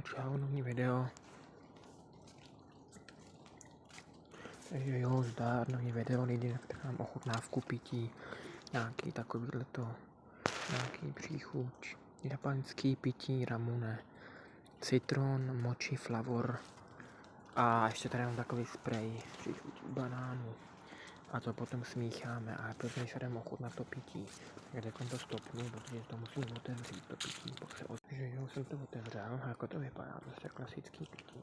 čau, nový video. Takže jo, zdár, nový video, lidi, tak mám ochutnávku pití, nějaký takovýhleto, nějaký příchuť, japonský pití, ramune, citron, mochi, flavor a ještě tady mám takový sprej, příchuť banánů. A to potom smícháme a protože se jdeme ochutnat to pití, tak to stopnu, protože to musím otevřít, to pití, takže jo, jsem to otevřel, a jako to vypadá, to je klasický pití.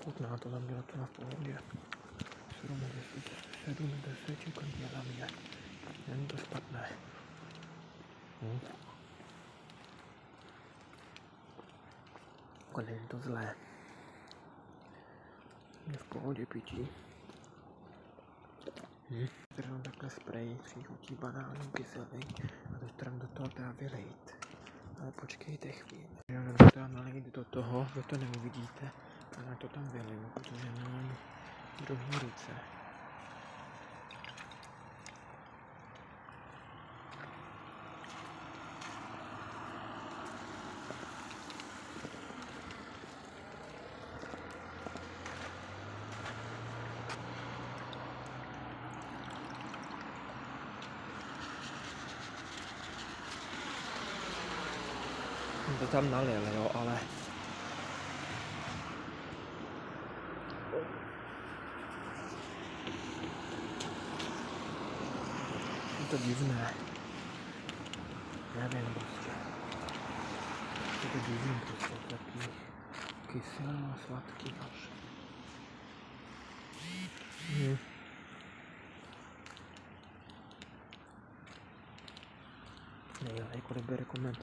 Chutná to, tam bylo to na pohodě. 7/10 čekám za mě. Není to špatné. Jako není to zlé. Je v pohodě pití. Tady mám takhle sprej, příchutí banánů, kyselý a teď tam do toho teda vylejt. Ale počkejte chvíli. Já to teda nalejt do toho, vy to neuvidíte, ale to tam vyliju, protože mám druhý ruce. To tam nalil, jo, ale je to divné. Nevím prostě. Je to divný prostě, takový kyselý a sladký až. Nejlej, kolik bude koment.